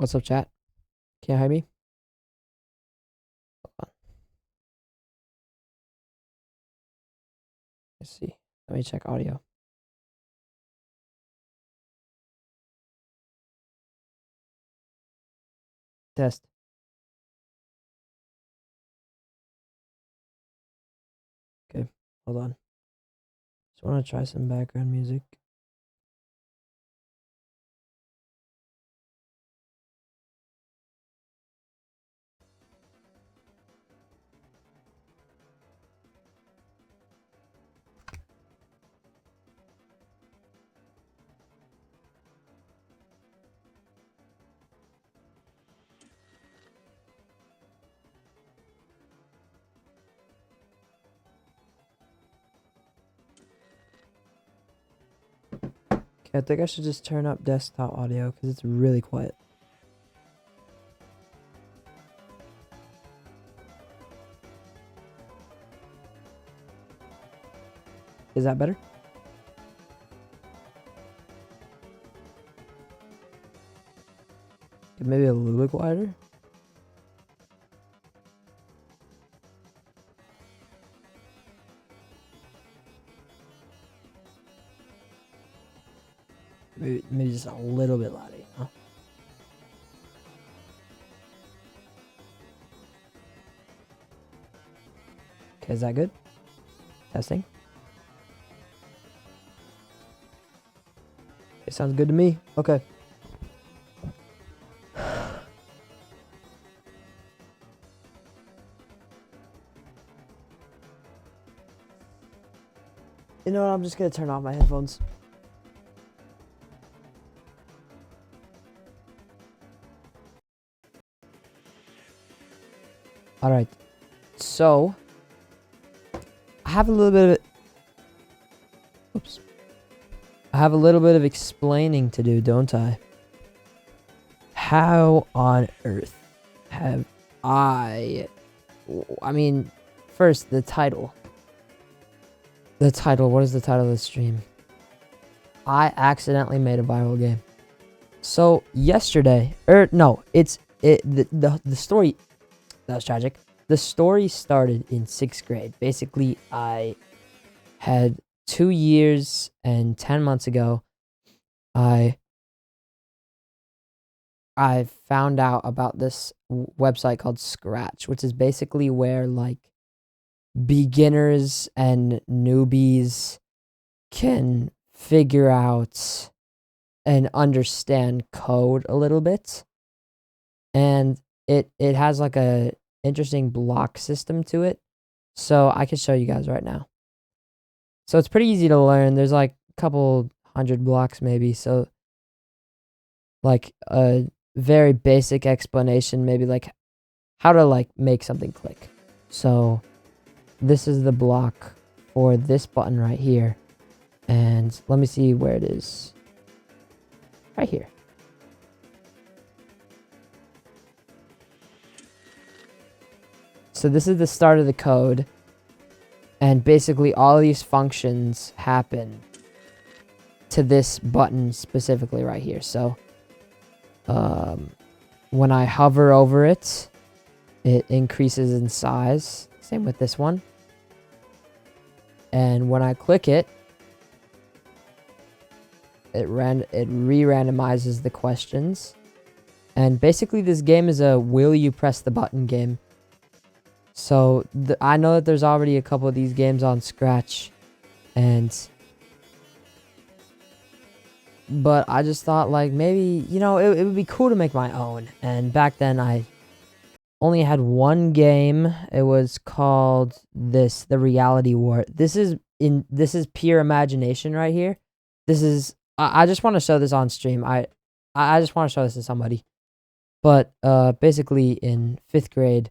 What's up, chat? Can you hear me? Hold on. Let's see. Let me check audio. Test. Okay, hold on. Just want to try some background music. Okay, I think I should just turn up desktop audio because it's really quiet. Is that better? Maybe a little bit quieter. Maybe just a little bit louder, you know? Okay, is that good? Testing. It sounds good to me. Okay. You know what? I'm just gonna turn off my headphones. All right. So I have a little bit of oops. I have a little bit of explaining to do, don't I? How on earth have I mean, first the title. What is the title of the stream? I accidentally made a viral game. So yesterday, the story, that was tragic. The story started in 6th grade. Basically, I had 2 years and 10 months ago, I found out about this website called Scratch, which is basically where like beginners and newbies can figure out and understand code a little bit. And it has like a interesting block system to it. So I can show you guys right now. So it's pretty easy to learn. There's like a couple hundred blocks maybe. So like a very basic explanation, maybe like how to like make something click. So this is the block for this button right here. And let me see where it is. Right here. So this is the start of the code. And basically all these functions happen to this button specifically right here. So when I hover over it, it increases in size. Same with this one. And when I click it, it re-randomizes the questions. And basically this game is a will you press the button game. So I know that there's already a couple of these games on Scratch. But I just thought like maybe, you know, it would be cool to make my own. And back then I only had one game. It was called The Reality War. This is pure imagination right here. I just want to show this on stream. I just want to show this to somebody. But basically in 5th grade,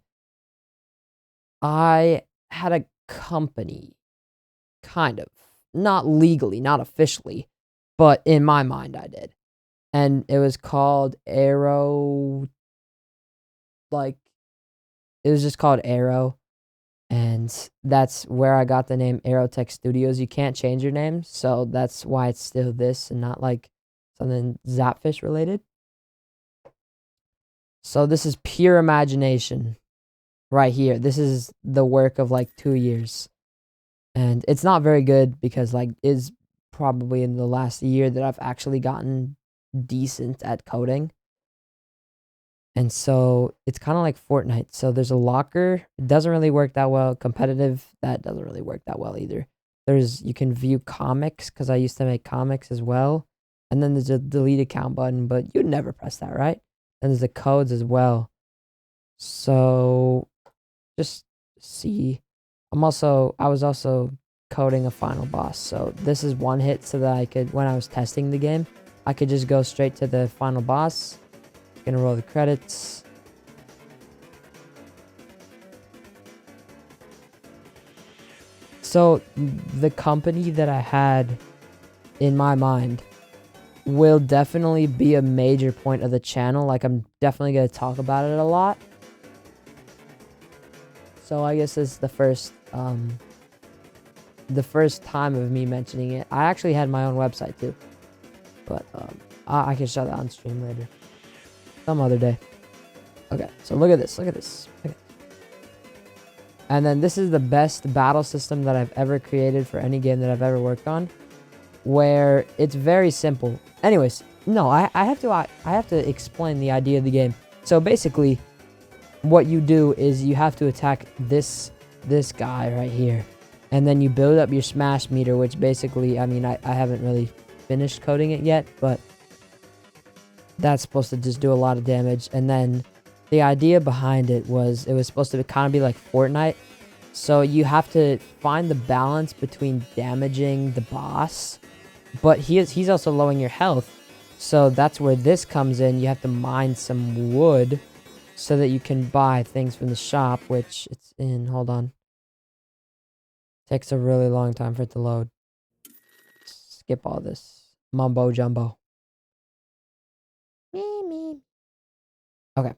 I had a company, kind of. Not legally, not officially, but in my mind I did. And it was called Arrow, like, it was just called Arrow. And that's where I got the name Aerotech Studios. You can't change your name, so that's why it's still this and not like something Zapfish related. So this is pure imagination right here. This is the work of like 2 years. And it's not very good because like is probably in the last year that I've actually gotten decent at coding. And so it's kind of like Fortnite. So there's a locker. It doesn't really work that well. Competitive, that doesn't really work that well either. You can view comics because I used to make comics as well. And then there's a delete account button, but you'd never press that, right? And there's the codes as well. So just see. I was also coding a final boss. So this is one hit so that I could, when I was testing the game, I could just go straight to the final boss. Gonna roll the credits. So the company that I had in my mind will definitely be a major point of the channel. Like I'm definitely gonna talk about it a lot. So I guess this is the first time of me mentioning it. I actually had my own website too, but I can show that on stream later, some other day. Okay, so look at this. Look at this. Okay. And then this is the best battle system that I've ever created for any game that I've ever worked on, where it's very simple. Anyways, no, I have to explain the idea of the game. So basically, what you do is you have to attack this guy right here, and then you build up your smash meter, which basically, I mean, I haven't really finished coding it yet, but that's supposed to just do a lot of damage. And then the idea behind it was supposed to kind of be like Fortnite. So you have to find the balance between damaging the boss, but he's also lowering your health. So that's where this comes in. You have to mine some wood so that you can buy things from the shop, which it's in. Hold on. Takes a really long time for it to load. Skip all this mumbo jumbo. Me. Okay.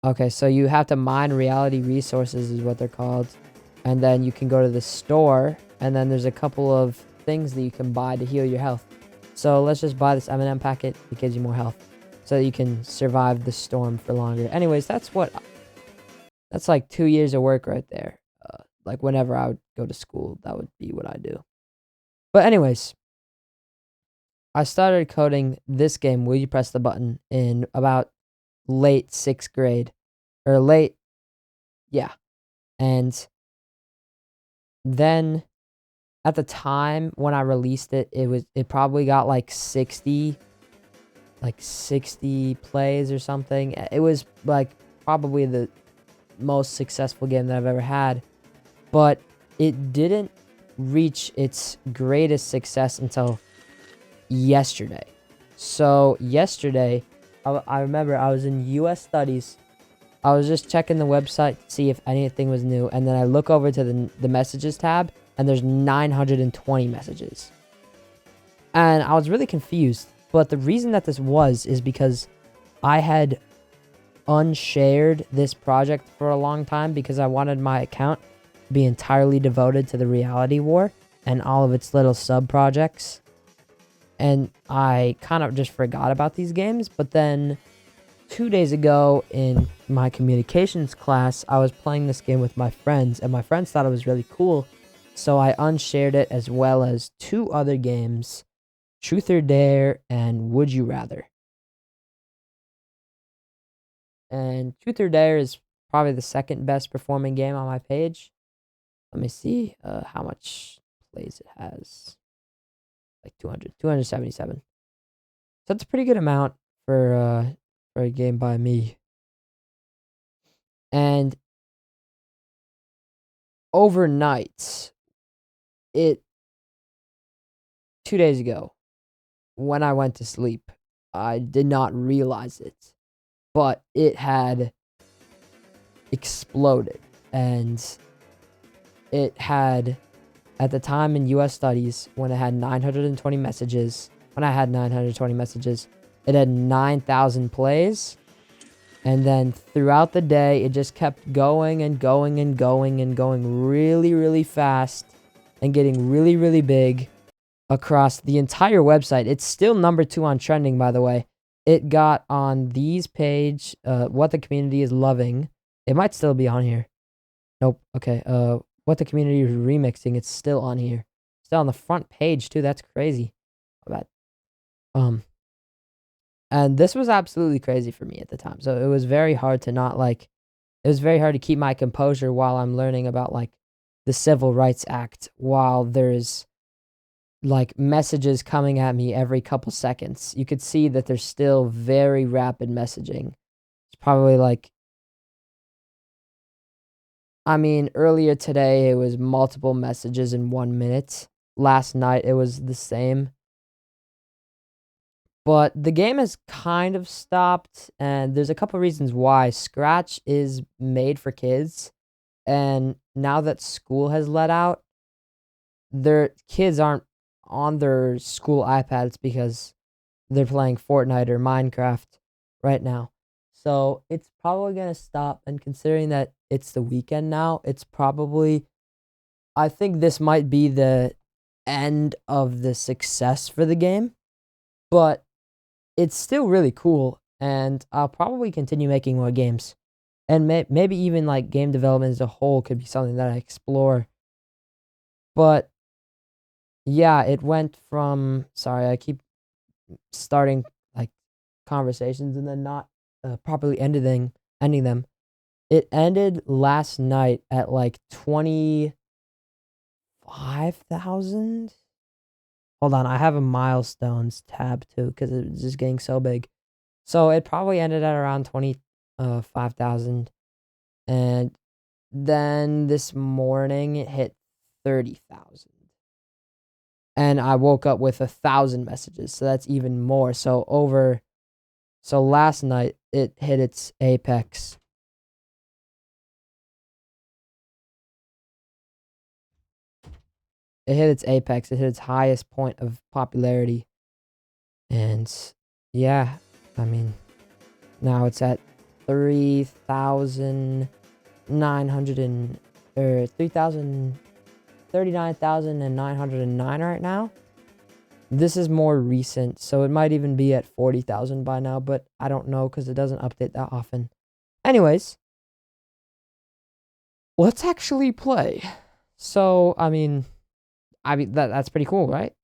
Okay, so you have to mine reality resources is what they're called. And then you can go to the store, and then there's a couple of things that you can buy to heal your health. So let's just buy this M&M packet. It gives you more health so that you can survive the storm for longer. Anyways, that's like 2 years of work right there. Like whenever I would go to school, that would be what I do. But anyways, I started coding this game, Will You Press the Button, in about late 6th grade. Or late, yeah. And then at the time when I released it, it probably got like 60 plays or something. It was like probably the most successful game that I've ever had, but it didn't reach its greatest success until yesterday. So yesterday, I remember I was in US studies. I was just checking the website to see if anything was new, and then I look over to the messages tab, and there's 920 messages. And I was really confused, but the reason that this is because I had unshared this project for a long time because I wanted my account to be entirely devoted to the reality war and all of its little sub projects. And I kind of just forgot about these games, but then 2 days ago in my communications class, I was playing this game with my friends, and my friends thought it was really cool. So I unshared it, as well as 2 other games, Truth or Dare and Would You Rather. And Truth or Dare is probably the second best performing game on my page. Let me see how much plays it has. Like 277. So that's a pretty good amount for a game by me. And overnight, 2 days ago, when I went to sleep, I did not realize it, but it had exploded. And it had, at the time in US studies, when I had 920 messages, it had 9,000 plays. And then throughout the day, it just kept going and going and going and going really, really fast and getting really, really big. across the entire website. It's still number 2 on trending, by the way. It got on these page, what the community is loving. It might still be on here. Nope. Okay. What the community is remixing. It's still on here. Still on the front page too. That's crazy. Bad. And this was absolutely crazy for me at the time. So it was very hard to not like. It was very hard to keep my composure while I'm learning about like the Civil Rights Act, while there's like messages coming at me every couple seconds. You could see that there's still very rapid messaging. It's probably like, I mean, earlier today it was multiple messages in 1 minute. Last night it was the same. But the game has kind of stopped, and there's a couple reasons why. Scratch is made for kids, and now that school has let out, their kids aren't on their school iPads because they're playing Fortnite or Minecraft right now. So it's probably going to stop. And considering that it's the weekend now, it's probably, I think this might be the end of the success for the game. But it's still really cool. And I'll probably continue making more games. And maybe even like game development as a whole could be something that I explore. But yeah, it went from, sorry, I keep starting like conversations and then not properly ending them. It ended last night at like 25,000. Hold on, I have a milestones tab too because it's just getting so big. So it probably ended at around 25,000, and then this morning it hit 30,000. And I woke up with 1,000 messages, so that's even more. So last night it hit its apex. It hit its apex. It hit its highest point of popularity. And yeah, I mean, now it's at 3,900 or 39,909 right now. This is more recent, so it might even be at 40,000 by now, but I don't know because it doesn't update that often. Anyways, let's actually play. So, I mean that's pretty cool, right?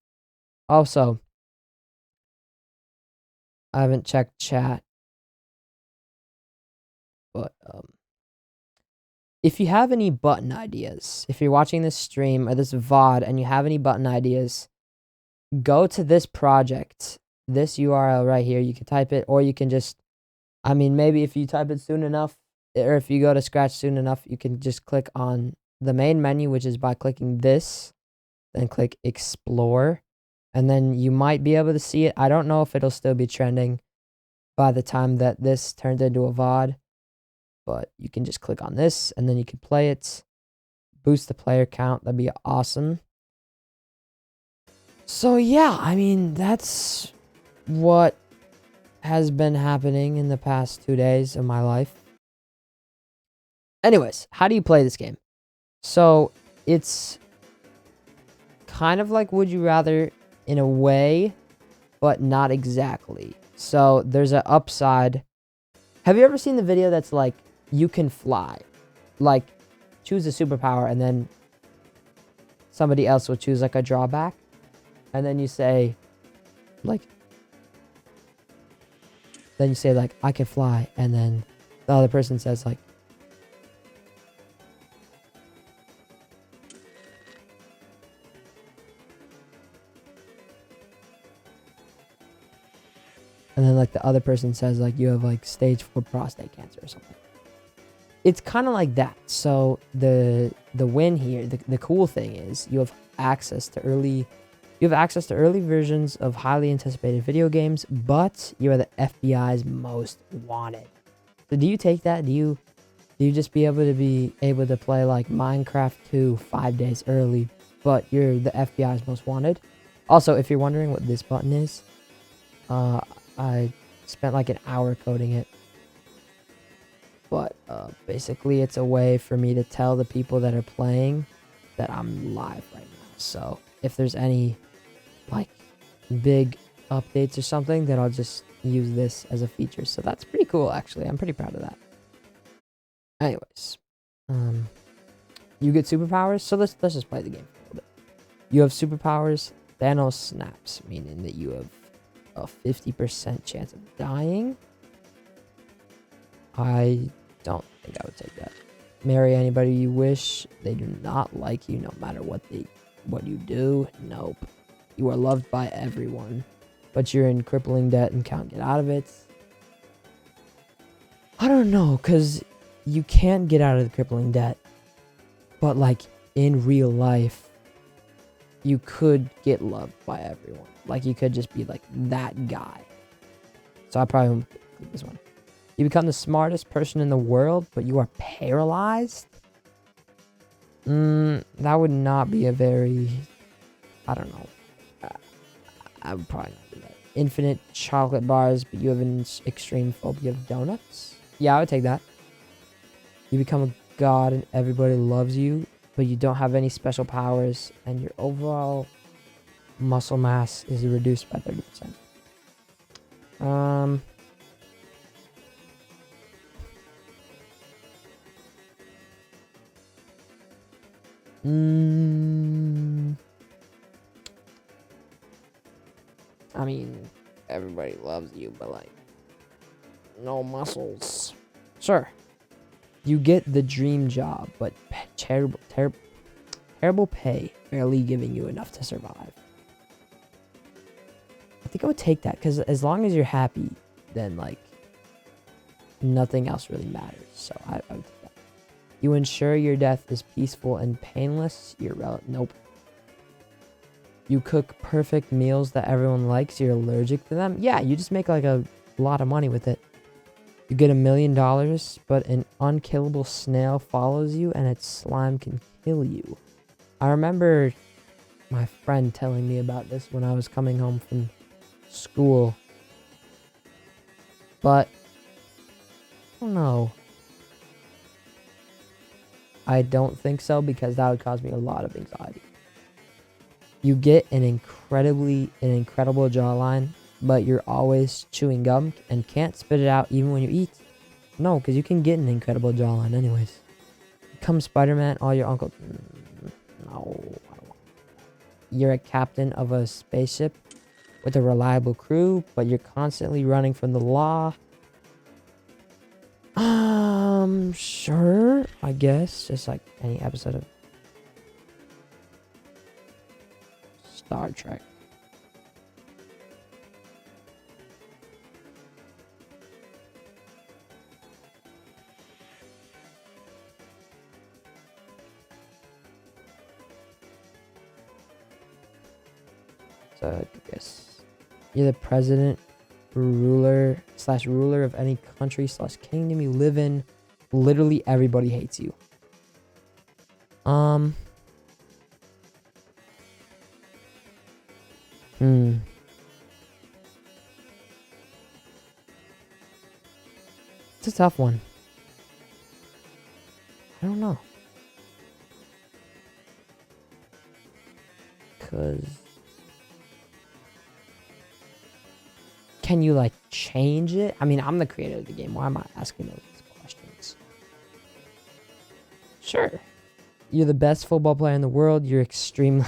Also, I haven't checked chat, but if you have any button ideas, if you're watching this stream or this VOD and you have any button ideas, go to this project, this URL right here. You can type it, or you can just, I mean, maybe if you type it soon enough, or if you go to Scratch soon enough, you can just click on the main menu, which is by clicking this, then click Explore, and then you might be able to see it. I don't know if it'll still be trending by the time that this turns into a VOD, but you can just click on this, and then you can play it, boost the player count. That'd be awesome. So yeah, I mean, that's what has been happening in the past 2 days of my life. Anyways, how do you play this game? So it's kind of like Would You Rather in a way, but not exactly. So there's an upside. Have you ever seen the video that's like, you can fly? Like, choose a superpower and then somebody else will choose like a drawback. And then you say, like, I can fly. And then the other person says, like, and then like the other person says, like, you have like stage 4 prostate cancer or something. It's kind of like that. So the win here, the cool thing is you have access to early versions of highly anticipated video games, but you are the FBI's most wanted. So do you take that? Do you just be able to play like Minecraft 2 5 days early, but you're the FBI's most wanted? Also, if you're wondering what this button is, I spent like an hour coding it. But basically it's a way for me to tell the people that are playing that I'm live right now. So if there's any like big updates or something, then I'll just use this as a feature. So that's pretty cool, actually. I'm pretty proud of that. Anyways, you get superpowers. So let's just play the game for a little bit. You have superpowers. Thanos snaps, meaning that you have a 50% chance of dying. I don't think I would take that. Marry anybody you wish. They do not like you no matter what you do. Nope. You are loved by everyone, but you're in crippling debt and can't get out of it. I don't know, because you can't get out of the crippling debt, but like in real life, you could get loved by everyone. Like you could just be like that guy. So I probably won't pick this one. You become the smartest person in the world, but you are paralyzed? That would not be a very... I don't know. I would probably not do that. Infinite chocolate bars, but you have an extreme phobia of donuts? Yeah, I would take that. You become a god and everybody loves you, but you don't have any special powers, and your overall muscle mass is reduced by 30%. I mean, everybody loves you, but like, no muscles. Sure. You get the dream job, but terrible pay, barely giving you enough to survive. I think I would take that, because as long as you're happy, then like, nothing else really matters. So I would take that. You ensure your death is peaceful and painless. Nope. You cook perfect meals that everyone likes. You're allergic to them. Yeah, you just make like a lot of money with it. You get $1 million, but an unkillable snail follows you and its slime can kill you. I remember my friend telling me about this when I was coming home from school. But I don't know. I don't think so, because that would cause me a lot of anxiety. You get an incredible jawline, but you're always chewing gum and can't spit it out even when you eat. No, because you can get an incredible jawline anyways. Become Spider-Man, all your uncle... No, I don't want. You're a captain of a spaceship with a reliable crew, but you're constantly running from the law. Sure, I guess. Just like any episode of Star Trek. So I guess you're the president, ruler of any country / kingdom you live in. Literally everybody hates you. It's a tough one. I don't know. Cause can you like change it? I mean, I'm the creator of the game. Why am I asking those questions? Sure. You're the best football player in the world. You're extremely...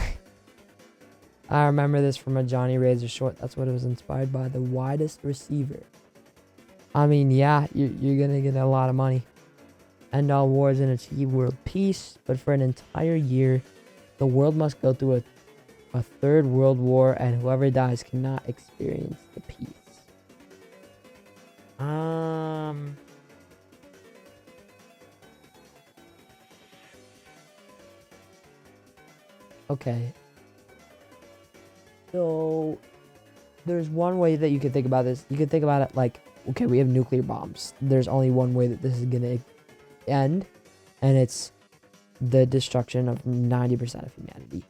I remember this from a Johnny Razor short. That's what it was inspired by. The widest receiver. I mean, yeah, you're going to get a lot of money. End all wars and achieve world peace. But for an entire year, the world must go through a third world war, and whoever dies cannot experience the peace. Okay. So there's one way that you could think about this. You could think about it like, okay, we have nuclear bombs. There's only one way that this is going to end, and it's the destruction of 90% of humanity.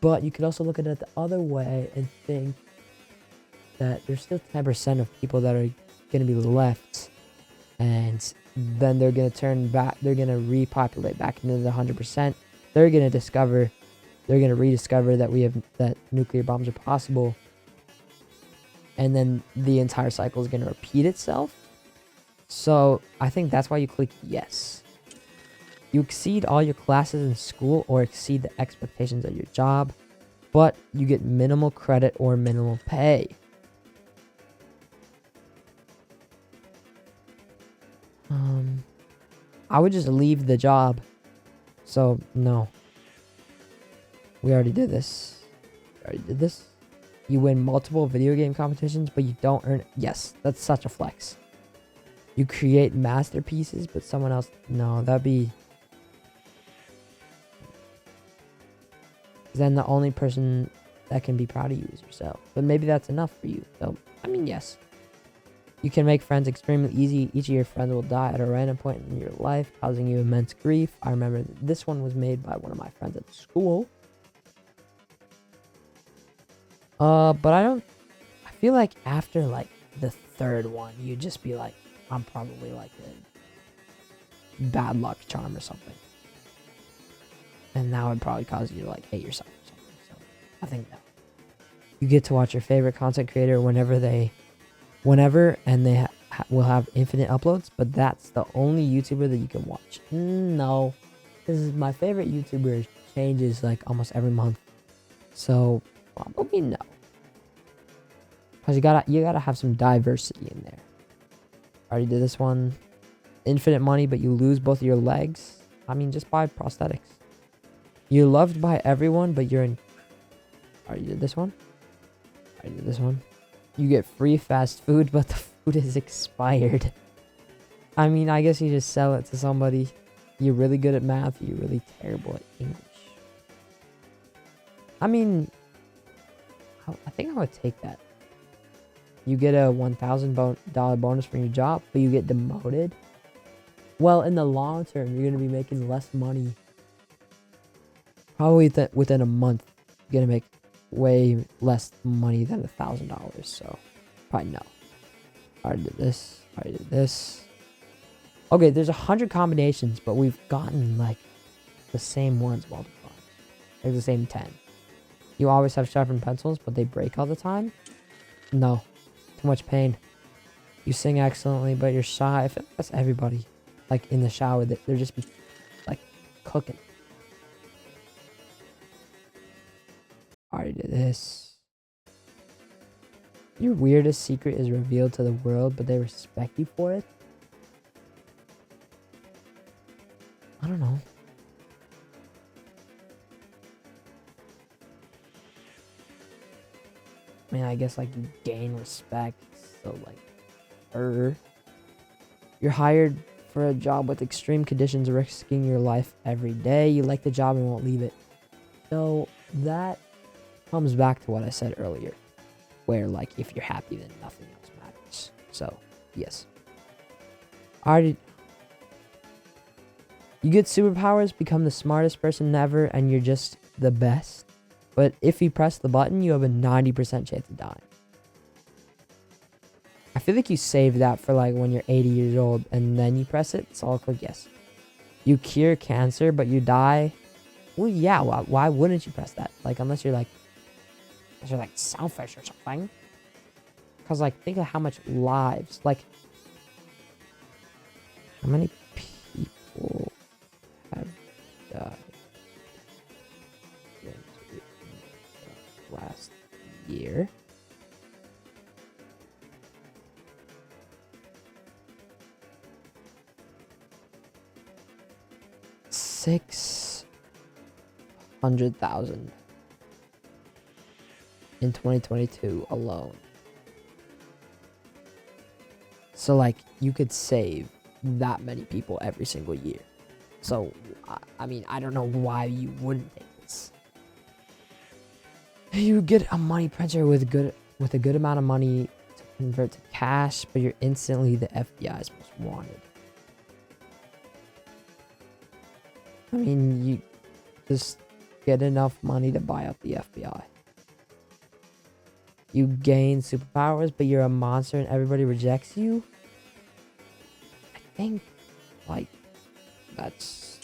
But you could also look at it the other way and think that there's still 10% of people that are going to be left, and then they're going to turn back. They're going to repopulate back into the 100%. They're going to discover they're going to rediscover that nuclear bombs are possible. And then the entire cycle is going to repeat itself. So I think that's why you click yes. You exceed all your classes in school or exceed the expectations of your job, but you get minimal credit or minimal pay. I would just leave the job. So, no. We already did this. You win multiple video game competitions, but you don't earn it. Yes, that's such a flex. You create masterpieces, but someone else... No, that'd be... Then the only person that can be proud of you is yourself. But maybe that's enough for you. So, I mean, yes. You can make friends extremely easy. Each of your friends will die at a random point in your life, causing you immense grief. I remember this one was made by one of my friends at school. But I feel like after, like, the third one, you'd just be like, I'm probably, like, a bad luck charm or something. And that would probably cause you to, like, hate yourself or something. So, I think no. You get to watch your favorite content creator whenever, and they will have infinite uploads, but that's the only YouTuber that you can watch. No. Because my favorite YouTuber changes, like, almost every month. So, probably no. Because you gotta have some diversity in there. Already did this one. Infinite money, but you lose both of your legs. I mean, just buy prosthetics. You're loved by everyone, but you're in... Already did this one. Already did this one. You get free fast food, but the food is expired. I mean, I guess you just sell it to somebody. You're really good at math. You're really terrible at English. I mean, I think I would take that. You get a $1,000 bonus from your job, but you get demoted. Well, in the long term, you're going to be making less money. Probably within a month, you're going to make way less money than $1,000. So, probably no. I already did this. I already did this. Okay, there's 100 combinations, but we've gotten, like, the same ones multiple times. Like, the same 10. You always have sharpened pencils, but they break all the time? No. Too much pain. You sing excellently, but you're shy. I feel like that's everybody. Like, in the shower, they're just, like, cooking. I already did this. Your weirdest secret is revealed to the world, but they respect you for it? I don't know. I mean, I guess, like, you gain respect, so, like, You're hired for a job with extreme conditions, risking your life every day. You like the job and won't leave it. So, that comes back to what I said earlier, where, like, if you're happy, then nothing else matters. So, yes. You get superpowers, become the smartest person ever, and you're just the best. But if you press the button, you have a 90% chance of dying. I feel like you save that for, like, when you're 80 years old, and then you press it, so I'll click yes. You cure cancer, but you die. Well, yeah, why wouldn't you press that? Like, unless you're selfish or something. Because, like, think of how much lives, like, how many people have died last year? $600,000 in 2022 alone. So, like, you could save that many people every single year. So, I mean, I don't know why you wouldn't take this. You get a money printer with a good amount of money to convert to cash, but you're instantly the FBI's most wanted. I mean, you just get enough money to buy up the FBI. You gain superpowers, but you're a monster and everybody rejects you. I think, like, that's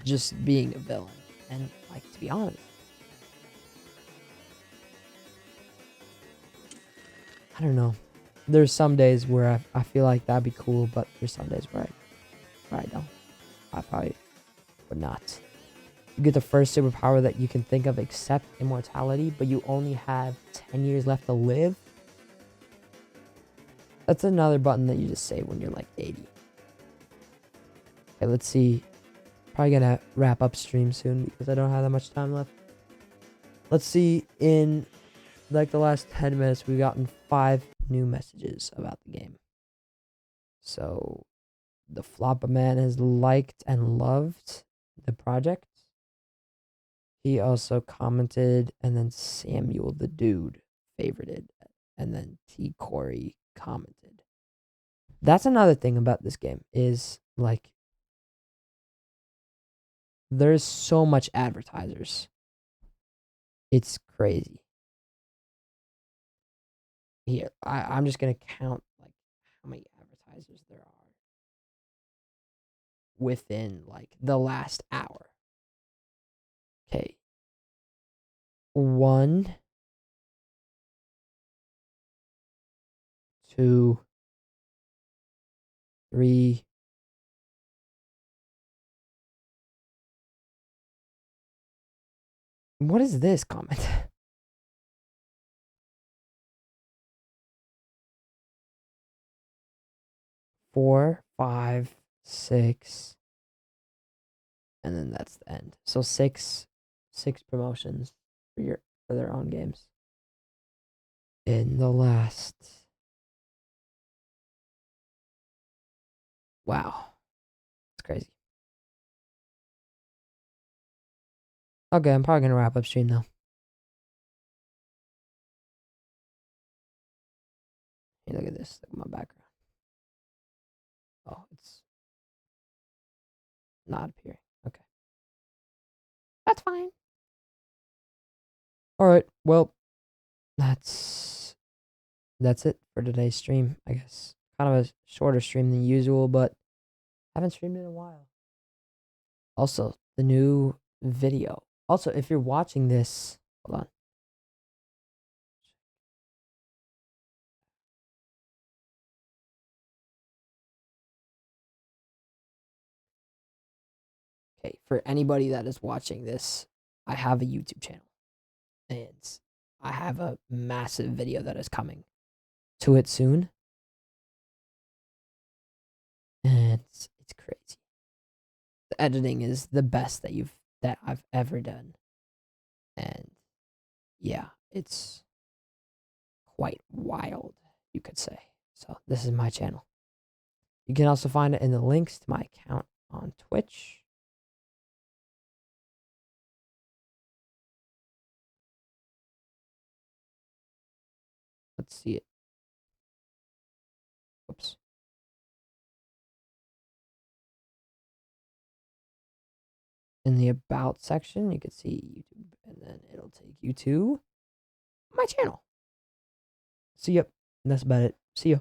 just being a villain. And, like, to be honest, I don't know. There's some days where I feel like that'd be cool, but there's some days where I don't. I probably would not. You get the first superpower that you can think of except immortality, but you only have 10 years left to live. That's another button that you just save when you're like 80. Okay, let's see. Probably gonna wrap up stream soon because I don't have that much time left. Let's see, in like the last 10 minutes, we've gotten 5 new messages about the game. So the Floppa Man has liked and loved the project. He also commented, and then Samuel the Dude favorited, and then T. Corey commented. That's another thing about this game is like there's so much advertisers. It's crazy. Here, I'm just gonna count like how many advertisers there are within like the last hour. Okay. 1, 2, 3. What is this comment? 4, 5, 6, and then that's the end. So six promotions for their own games in the last. Wow, it's crazy. Okay, I'm probably gonna wrap up stream now. Hey, look at this. Look at my background. Oh, it's not appearing. Okay, that's fine. All right. Well, that's it for today's stream. I guess kind of a shorter stream than usual, but I haven't streamed in a while. Also, the new video. Also, if you're watching this, hold on. Okay, for anybody that is watching this, I have a YouTube channel and I have a massive video that is coming to it soon. And it's crazy. The editing is the best that I've ever done. And yeah, it's quite wild, you could say. So this is my channel. You can also find it in the links to my account on Twitch. Let's see it. Oops. In the about section, you can see YouTube, and then it'll take you to my channel. See ya. That's about it. See ya.